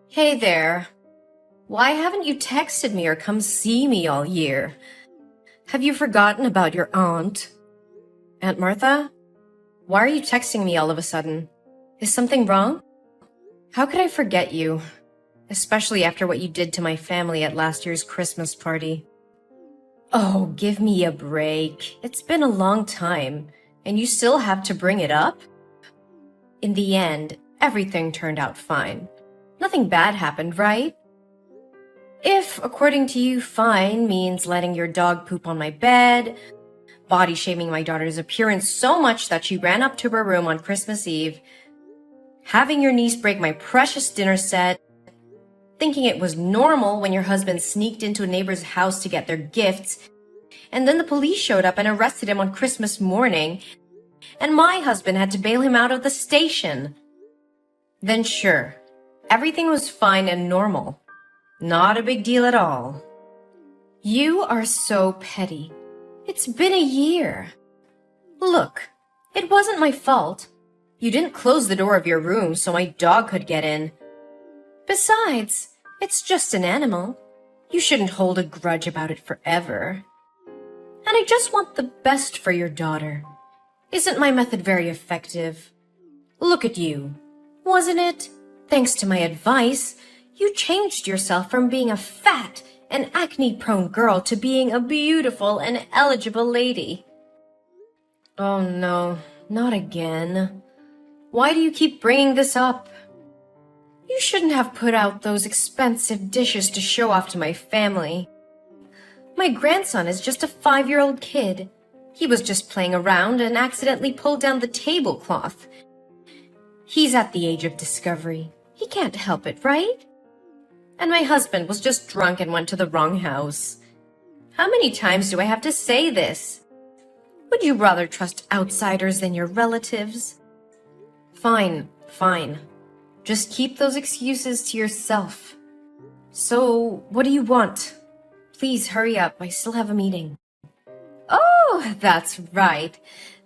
Hey there. Why haven't you texted me or come see me all year? Have you forgotten about your aunt? Aunt Martha? Why are you texting me all of a sudden? Is something wrong? How could I forget you? Especially after what you did to my family at last year's Christmas party. Oh, give me a break. It's been a long time, and you still have to bring it up? In the end, everything turned out fine. Nothing bad happened, right? If, according to you, fine means letting your dog poop on my bed, body shaming my daughter's appearance so much that she ran up to her room on Christmas Eve, having your niece break my precious dinner set, thinking it was normal when your husband sneaked into a neighbor's house to get their gifts, and then the police showed up and arrested him on Christmas morning, and my husband had to bail him out of the station, then sure, everything was fine and normal. Not a big deal at all. You are so petty. It's been a year. Look, it wasn't my fault. You didn't close the door of your room so my dog could get in. Besides, it's just an animal. You shouldn't hold a grudge about it forever. And I just want the best for your daughter. Isn't my method very effective? Look at you. Wasn't it? Thanks to my advice, you changed yourself from being a fat and acne-prone girl to being a beautiful and eligible lady. Oh no, not again. Why do you keep bringing this up? You shouldn't have put out those expensive dishes to show off to my family. My grandson is just a 5-year-old kid. He was just playing around and accidentally pulled down the tablecloth. He's at the age of discovery. He can't help it, right? And my husband was just drunk and went to the wrong house. How many times do I have to say this? Would you rather trust outsiders than your relatives? Fine, fine. Just keep those excuses to yourself. So, what do you want? Please hurry up, I still have a meeting. Oh, that's right.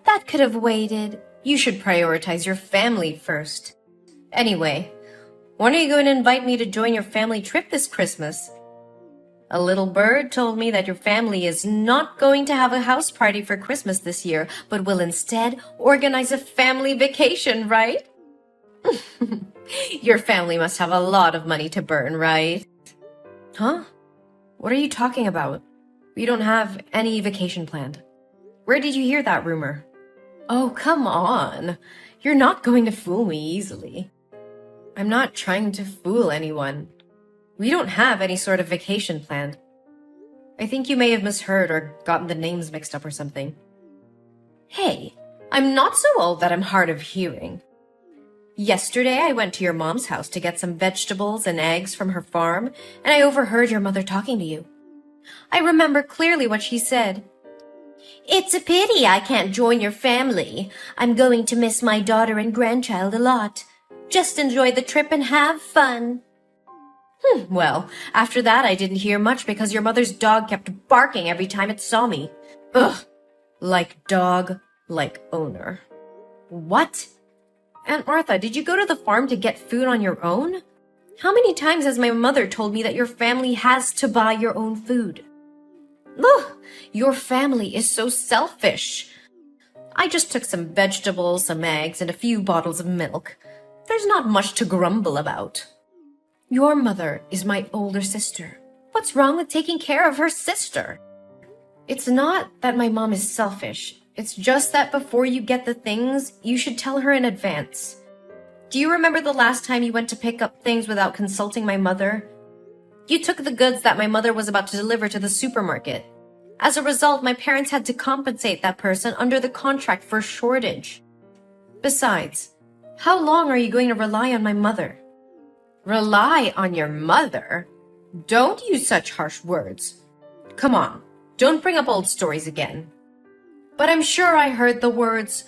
That could have waited. You should prioritize your family first. Anyway, when are you going to invite me to join your family trip this Christmas? A little bird told me that your family is not going to have a house party for Christmas this year, but will instead organize a family vacation, right? Your family must have a lot of money to burn, right? Huh? What are you talking about? We don't have any vacation planned. Where did you hear that rumor? Oh, come on. You're not going to fool me easily. I'm not trying to fool anyone. We don't have any sort of vacation planned. I think you may have misheard or gotten the names mixed up or something. Hey, I'm not so old that I'm hard of hearing. Yesterday, I went to your mom's house to get some vegetables and eggs from her farm, and I overheard your mother talking to you. I remember clearly what she said. It's a pity I can't join your family. I'm going to miss my daughter and grandchild a lot. Just enjoy the trip and have fun. Well, after that I didn't hear much because your mother's dog kept barking every time it saw me. Ugh. Like dog, like owner. What? Aunt Martha, did you go to the farm to get food on your own? How many times has my mother told me that your family has to buy your own food? Ugh, your family is so selfish. I just took some vegetables, some eggs, and a few bottles of milk. There's not much to grumble about. Your mother is my older sister. What's wrong with taking care of her sister? It's not that my mom is selfish. It's just that before you get the things, you should tell her in advance. Do you remember the last time you went to pick up things without consulting my mother? You took the goods that my mother was about to deliver to the supermarket. As a result, my parents had to compensate that person under the contract for a shortage. Besides, how long are you going to rely on my mother? Rely on your mother? Don't use such harsh words. Come on, don't bring up old stories again. But I'm sure I heard the words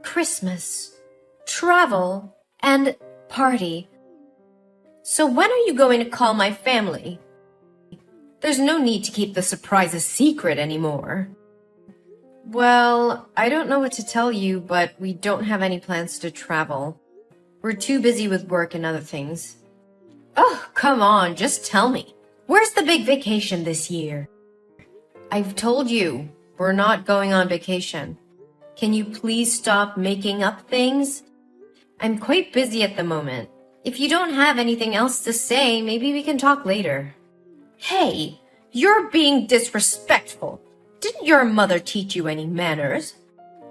Christmas, travel, and party. So when are you going to call my family? There's no need to keep the surprise a secret anymore. Well, I don't know what to tell you, but we don't have any plans to travel. We're too busy with work and other things. Oh, come on, just tell me. Where's the big vacation this year? I've told you, we're not going on vacation. Can you please stop making up things? I'm quite busy at the moment. If you don't have anything else to say, maybe we can talk later. Hey, you're being disrespectful. Didn't your mother teach you any manners?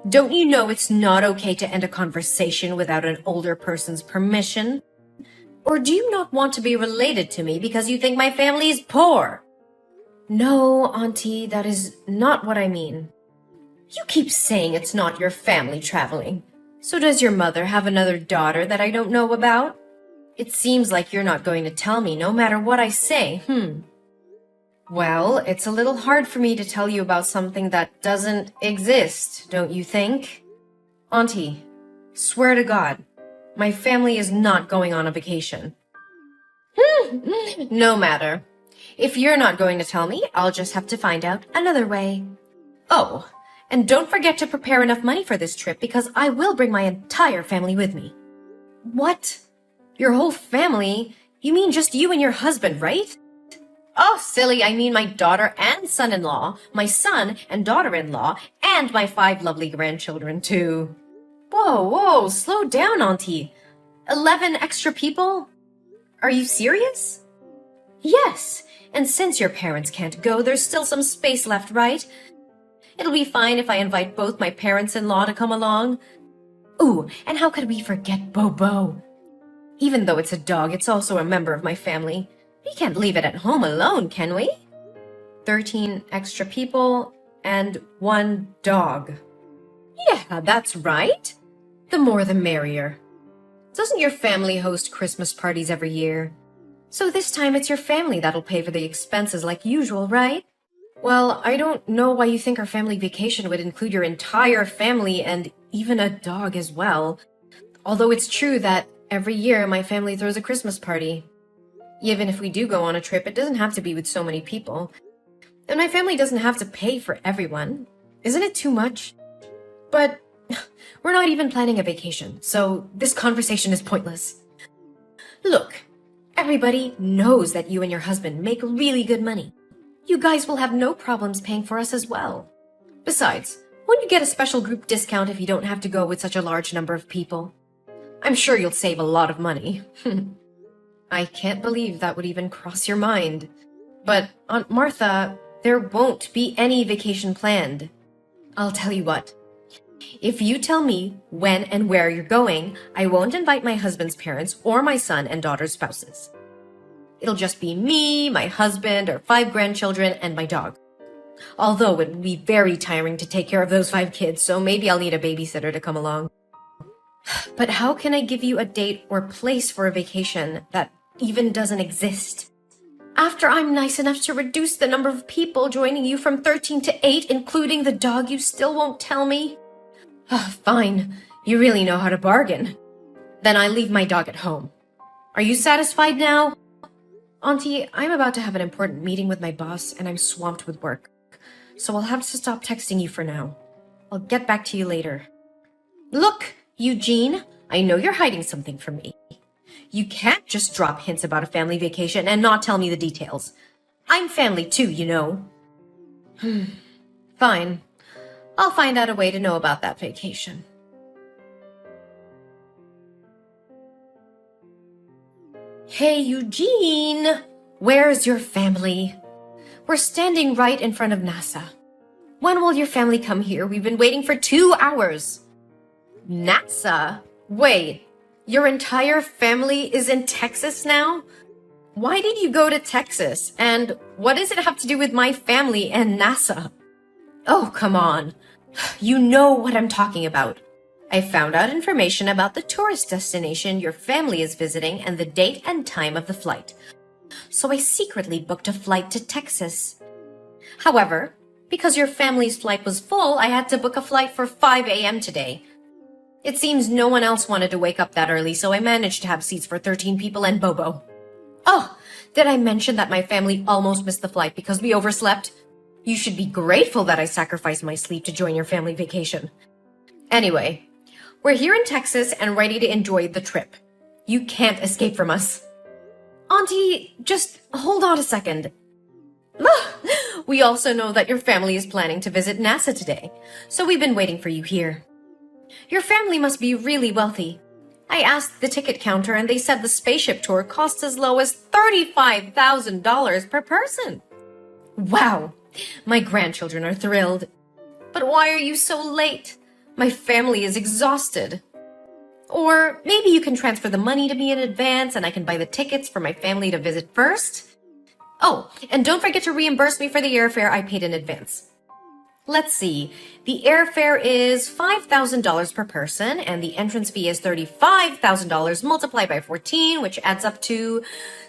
Don't you know it's not okay to end a conversation without an older person's permission? Or do you not want to be related to me because you think my family is poor? No, Auntie, that is not what I mean. You keep saying it's not your family traveling. So does your mother have another daughter that I don't know about? It seems like you're not going to tell me no matter what I say, Well, it's a little hard for me to tell you about something that doesn't exist, don't you think? Auntie, swear to God, my family is not going on a vacation. No matter. If you're not going to tell me, I'll just have to find out another way. Oh, and don't forget to prepare enough money for this trip because I will bring my entire family with me. What? Your whole family? You mean just you and your husband, right? Oh, silly, I mean my daughter and son-in-law, my son and daughter-in-law, and my 5 lovely grandchildren, too. Whoa, slow down, Auntie. 11 extra people? Are you serious? Yes, and since your parents can't go, there's still some space left, right? It'll be fine if I invite both my parents-in-law to come along. Ooh, and how could we forget Bobo? Even though it's a dog, it's also a member of my family. We can't leave it at home alone, can we? 13 extra people and 1 dog. Yeah, that's right. The more the merrier. Doesn't your family host Christmas parties every year? So this time it's your family that'll pay for the expenses like usual, right? Well, I don't know why you think our family vacation would include your entire family and even a dog as well. Although it's true that every year my family throws a Christmas party. Even if we do go on a trip, it doesn't have to be with so many people. And my family doesn't have to pay for everyone. Isn't it too much? But we're not even planning a vacation, so this conversation is pointless. Look, everybody knows that you and your husband make really good money. You guys will have no problems paying for us as well. Besides, won't you get a special group discount if you don't have to go with such a large number of people? I'm sure you'll save a lot of money. I can't believe that would even cross your mind. But, Aunt Martha, there won't be any vacation planned. I'll tell you what. If you tell me when and where you're going, I won't invite my husband's parents or my son and daughter's spouses. It'll just be me, my husband, our 5 grandchildren, and my dog. Although it would be very tiring to take care of those 5 kids, so maybe I'll need a babysitter to come along. But how can I give you a date or place for a vacation that even doesn't exist? After I'm nice enough to reduce the number of people joining you from 13 to 8, including the dog, you still won't tell me? Fine. You really know how to bargain. Then I leave my dog at home. Are you satisfied now? Auntie, I'm about to have an important meeting with my boss and I'm swamped with work. So I'll have to stop texting you for now. I'll get back to you later. Look, Eugene, I know you're hiding something from me. You can't just drop hints about a family vacation and not tell me the details. I'm family too, you know. Fine. I'll find out a way to know about that vacation. Hey, Eugene! Where's your family? We're standing right in front of NASA. When will your family come here? We've been waiting for 2 hours. NASA? Wait, your entire family is in Texas now? Why did you go to Texas? And what does it have to do with my family and NASA? Oh, come on. You know what I'm talking about. I found out information about the tourist destination your family is visiting and the date and time of the flight. So I secretly booked a flight to Texas. However, because your family's flight was full, I had to book a flight for 5 a.m. today. It seems no one else wanted to wake up that early, so I managed to have seats for 13 people and Bobo. Oh, did I mention that my family almost missed the flight because we overslept? You should be grateful that I sacrificed my sleep to join your family vacation. Anyway, we're here in Texas and ready to enjoy the trip. You can't escape from us. Auntie, just hold on a second. We also know that your family is planning to visit NASA today, so we've been waiting for you here. Your family must be really wealthy. I asked the ticket counter and they said the spaceship tour costs as low as $35,000 per person. Wow, my grandchildren are thrilled. But why are you so late? My family is exhausted. Or maybe you can transfer the money to me in advance and I can buy the tickets for my family to visit first. Oh, and don't forget to reimburse me for the airfare I paid in advance. Let's see. The airfare is $5,000 per person, and the entrance fee is $35,000 multiplied by 14, which adds up to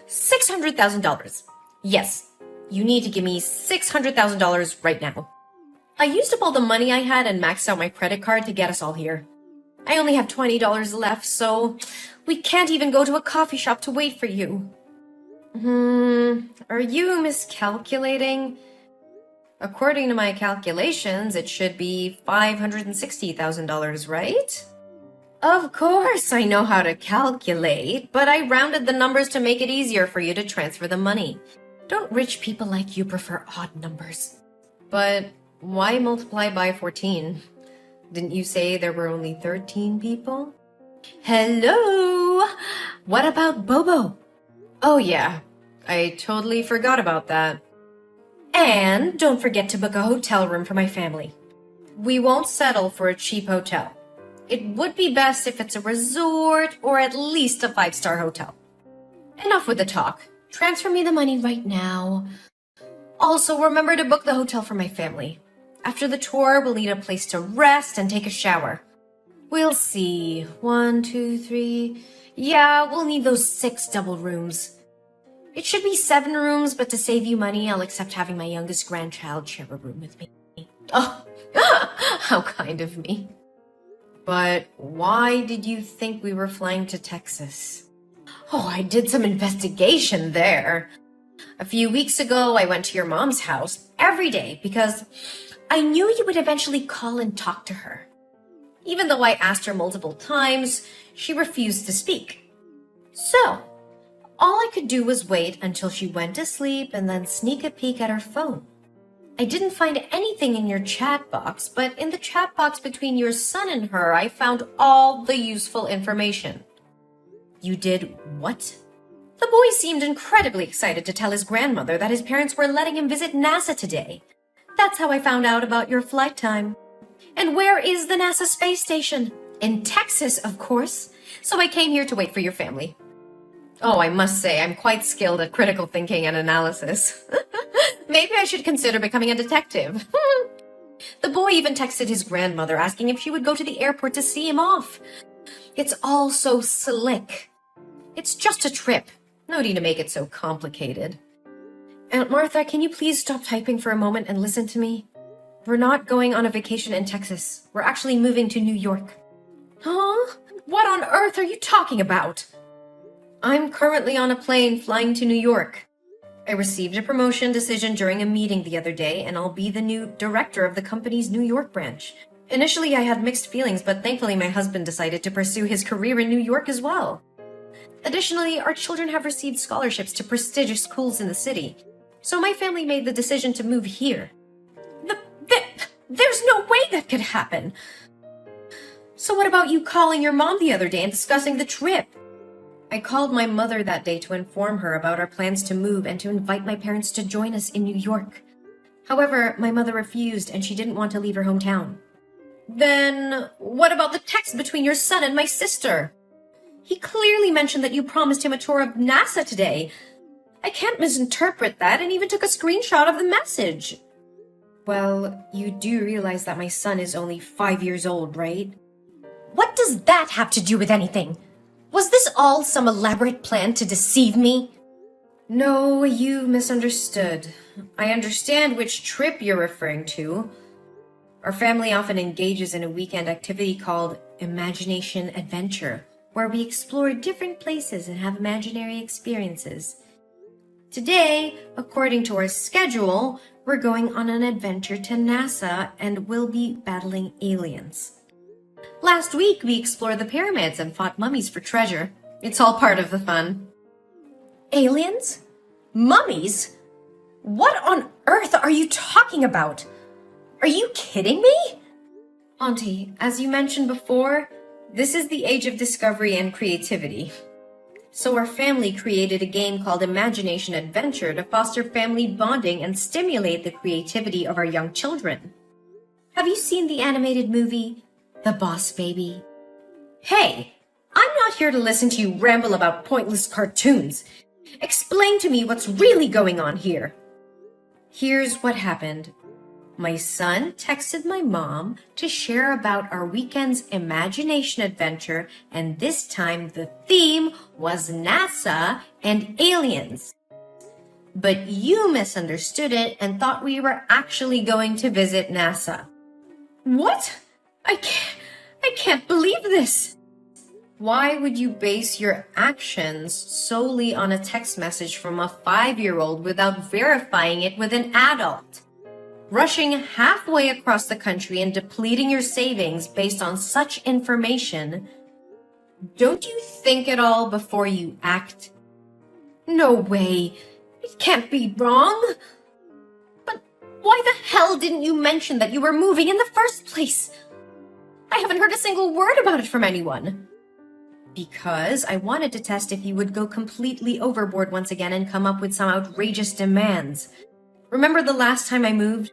$600,000. Yes, you need to give me $600,000 right now. I used up all the money I had and maxed out my credit card to get us all here. I only have $20 left, so we can't even go to a coffee shop to wait for you. Are you miscalculating? According to my calculations, it should be $560,000, right? Of course, I know how to calculate, but I rounded the numbers to make it easier for you to transfer the money. Don't rich people like you prefer odd numbers? But why multiply by 14? Didn't you say there were only 13 people? Hello? What about Bobo? Oh yeah, I totally forgot about that. And don't forget to book a hotel room for my family. We won't settle for a cheap hotel. It would be best if it's a resort or at least a 5-star hotel. Enough with the talk. Transfer me the money right now. Also, remember to book the hotel for my family. After the tour, we'll need a place to rest and take a shower. We'll see. 1, 2, 3. Yeah, we'll need those 6 double rooms. It should be 7 rooms, but to save you money, I'll accept having my youngest grandchild share a room with me. Oh, how kind of me. But why did you think we were flying to Texas? Oh, I did some investigation there. A few weeks ago, I went to your mom's house every day because I knew you would eventually call and talk to her. Even though I asked her multiple times, she refused to speak. So, all I could do was wait until she went to sleep and then sneak a peek at her phone. I didn't find anything in your chat box, but in the chat box between your son and her, I found all the useful information. You did what? The boy seemed incredibly excited to tell his grandmother that his parents were letting him visit NASA today. That's how I found out about your flight time. And where is the NASA space station? In Texas, of course. So I came here to wait for your family. Oh, I must say, I'm quite skilled at critical thinking and analysis. Maybe I should consider becoming a detective. The boy even texted his grandmother asking if she would go to the airport to see him off. It's all so slick. It's just a trip. No need to make it so complicated. Aunt Martha, can you please stop typing for a moment and listen to me? We're not going on a vacation in Texas. We're actually moving to New York. Huh? What on earth are you talking about? I'm currently on a plane flying to New York. I received a promotion decision during a meeting the other day, and I'll be the new director of the company's New York branch. Initially, I had mixed feelings, but thankfully my husband decided to pursue his career in New York as well. Additionally, our children have received scholarships to prestigious schools in the city, so my family made the decision to move here. There's no way that could happen. So what about you calling your mom the other day and discussing the trip? I called my mother that day to inform her about our plans to move and to invite my parents to join us in New York. However, my mother refused and she didn't want to leave her hometown. Then, what about the text between your son and my sister? He clearly mentioned that you promised him a tour of NASA today. I can't misinterpret that and even took a screenshot of the message. Well, you do realize that my son is only 5 years old, right? What does that have to do with anything? Was this all some elaborate plan to deceive me? No, you misunderstood. I understand which trip you're referring to. Our family often engages in a weekend activity called Imagination Adventure, where we explore different places and have imaginary experiences. Today, according to our schedule, we're going on an adventure to NASA and we'll be battling aliens. Last week, we explored the pyramids and fought mummies for treasure. It's all part of the fun. Aliens? Mummies? What on earth are you talking about? Are you kidding me? Auntie, as you mentioned before, this is the age of discovery and creativity. So our family created a game called Imagination Adventure to foster family bonding and stimulate the creativity of our young children. Have you seen the animated movie, The Boss Baby? Hey, I'm not here to listen to you ramble about pointless cartoons. Explain to me what's really going on here. Here's what happened. My son texted my mom to share about our weekend's imagination adventure, and this time the theme was NASA and aliens. But you misunderstood it and thought we were actually going to visit NASA. What? I can't believe this. Why would you base your actions solely on a text message from a 5-year-old without verifying it with an adult? Rushing halfway across the country and depleting your savings based on such information. Don't you think at all before you act? No way. It can't be wrong. But why the hell didn't you mention that you were moving in the first place? I haven't heard a single word about it from anyone. Because I wanted to test if you would go completely overboard once again and come up with some outrageous demands. Remember the last time I moved?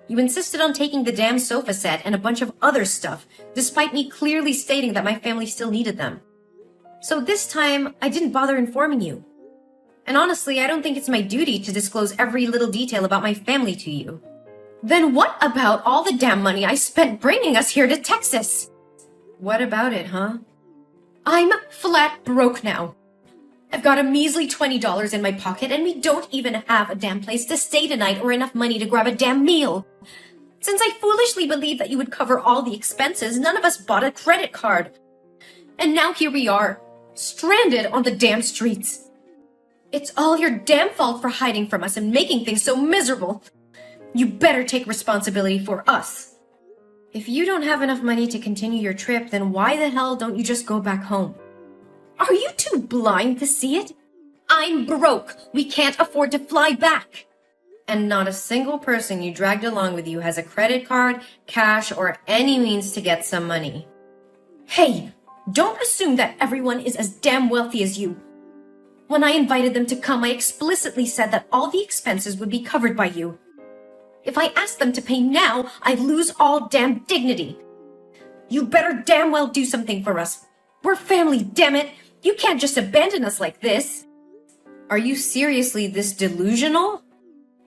You insisted on taking the damn sofa set and a bunch of other stuff, despite me clearly stating that my family still needed them. So this time, I didn't bother informing you. And honestly, I don't think it's my duty to disclose every little detail about my family to you. Then what about all the damn money I spent bringing us here to Texas? What about it, huh? I'm flat broke now. I've got a measly $20 in my pocket, and we don't even have a damn place to stay tonight or enough money to grab a damn meal. Since I foolishly believed that you would cover all the expenses, none of us bought a credit card. And now here we are, stranded on the damn streets. It's all your damn fault for hiding from us and making things so miserable. You better take responsibility for us. If you don't have enough money to continue your trip, then why the hell don't you just go back home? Are you too blind to see it? I'm broke. We can't afford to fly back. And not a single person you dragged along with you has a credit card, cash, or any means to get some money. Hey, don't assume that everyone is as damn wealthy as you. When I invited them to come, I explicitly said that all the expenses would be covered by you. If I asked them to pay now, I'd lose all damn dignity. You better damn well do something for us. We're family, damn it. You can't just abandon us like this. Are you seriously this delusional?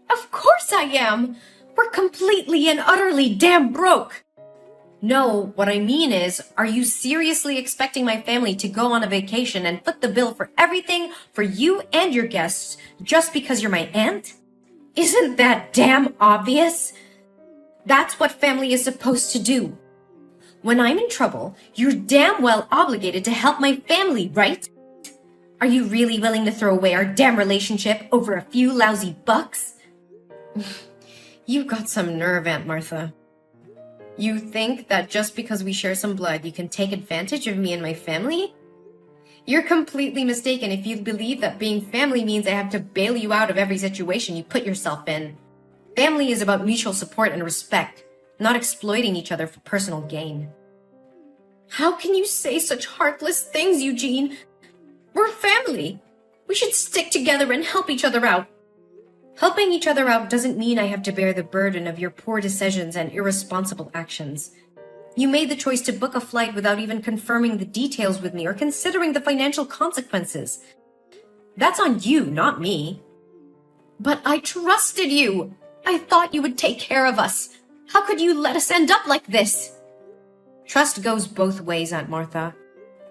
Of course I am. We're completely and utterly damn broke. No, what I mean is, are you seriously expecting my family to go on a vacation and foot the bill for everything for you and your guests just because you're my aunt? Isn't that damn obvious? That's what family is supposed to do. When I'm in trouble, you're damn well obligated to help my family, right? Are you really willing to throw away our damn relationship over a few lousy bucks? You've got some nerve, Aunt Martha. You think that just because we share some blood, you can take advantage of me and my family? You're completely mistaken if you believe that being family means I have to bail you out of every situation you put yourself in. Family is about mutual support and respect, not exploiting each other for personal gain. How can you say such heartless things, Eugene? We're family. We should stick together and help each other out. Helping each other out doesn't mean I have to bear the burden of your poor decisions and irresponsible actions. You made the choice to book a flight without even confirming the details with me or considering the financial consequences. That's on you, not me. But I trusted you. I thought you would take care of us. How could you let us end up like this? Trust goes both ways, Aunt Martha.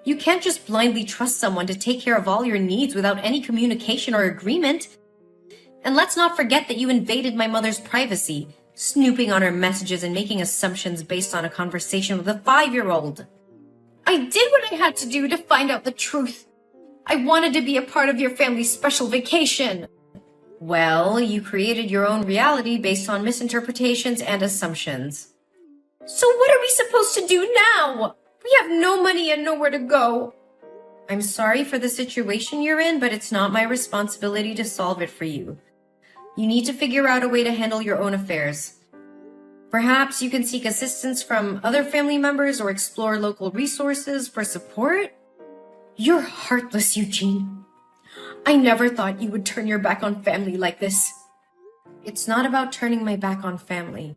You can't just blindly trust someone to take care of all your needs without any communication or agreement. And let's not forget that you invaded my mother's privacy, snooping on her messages and making assumptions based on a conversation with a 5-year-old. I did what I had to do to find out the truth. I wanted to be a part of your family's special vacation. Well, you created your own reality based on misinterpretations and assumptions. So what are we supposed to do now? We have no money and nowhere to go. I'm sorry for the situation you're in, but it's not my responsibility to solve it for you. You need to figure out a way to handle your own affairs. Perhaps you can seek assistance from other family members or explore local resources for support? You're heartless, Eugene. I never thought you would turn your back on family like this. It's not about turning my back on family.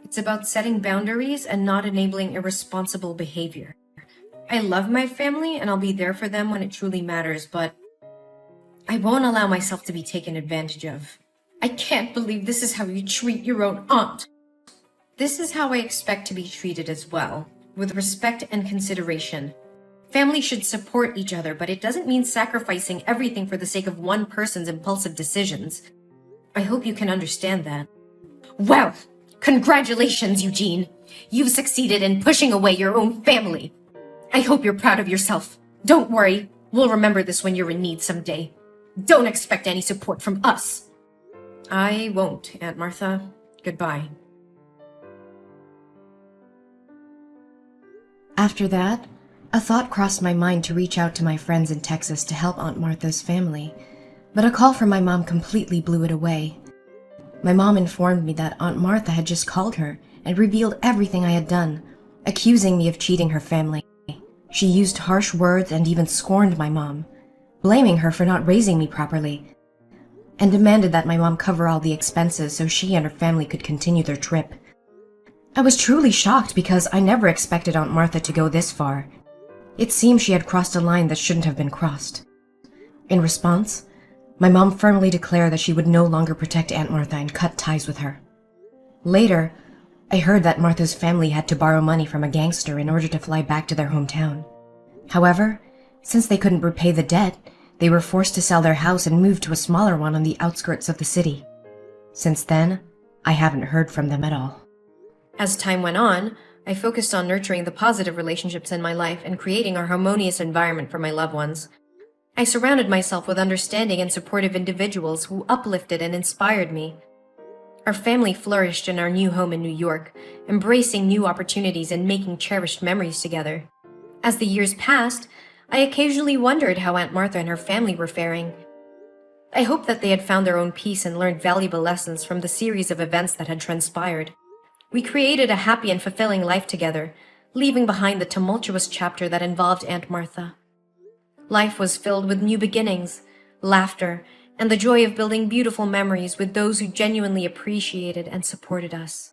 It's about setting boundaries and not enabling irresponsible behavior. I love my family and I'll be there for them when it truly matters, but I won't allow myself to be taken advantage of. I can't believe this is how you treat your own aunt. This is how I expect to be treated as well, with respect and consideration. Family should support each other, but it doesn't mean sacrificing everything for the sake of one person's impulsive decisions. I hope you can understand that. Well, congratulations, Eugene. You've succeeded in pushing away your own family. I hope you're proud of yourself. Don't worry, we'll remember this when you're in need someday. Don't expect any support from us. I won't, Aunt Martha. Goodbye. After that, a thought crossed my mind to reach out to my friends in Texas to help Aunt Martha's family, but a call from my mom completely blew it away. My mom informed me that Aunt Martha had just called her and revealed everything I had done, accusing me of cheating her family. She used harsh words and even scorned my mom, blaming her for not raising me properly, and demanded that my mom cover all the expenses so she and her family could continue their trip. I was truly shocked because I never expected Aunt Martha to go this far. It seemed she had crossed a line that shouldn't have been crossed. In response, my mom firmly declared that she would no longer protect Aunt Martha and cut ties with her. Later, I heard that Martha's family had to borrow money from a gangster in order to fly back to their hometown. However, since they couldn't repay the debt, they were forced to sell their house and move to a smaller one on the outskirts of the city. Since then, I haven't heard from them at all. As time went on, I focused on nurturing the positive relationships in my life and creating a harmonious environment for my loved ones. I surrounded myself with understanding and supportive individuals who uplifted and inspired me. Our family flourished in our new home in New York, embracing new opportunities and making cherished memories together. As the years passed, I occasionally wondered how Aunt Martha and her family were faring. I hoped that they had found their own peace and learned valuable lessons from the series of events that had transpired. We created a happy and fulfilling life together, leaving behind the tumultuous chapter that involved Aunt Martha. Life was filled with new beginnings, laughter, and the joy of building beautiful memories with those who genuinely appreciated and supported us.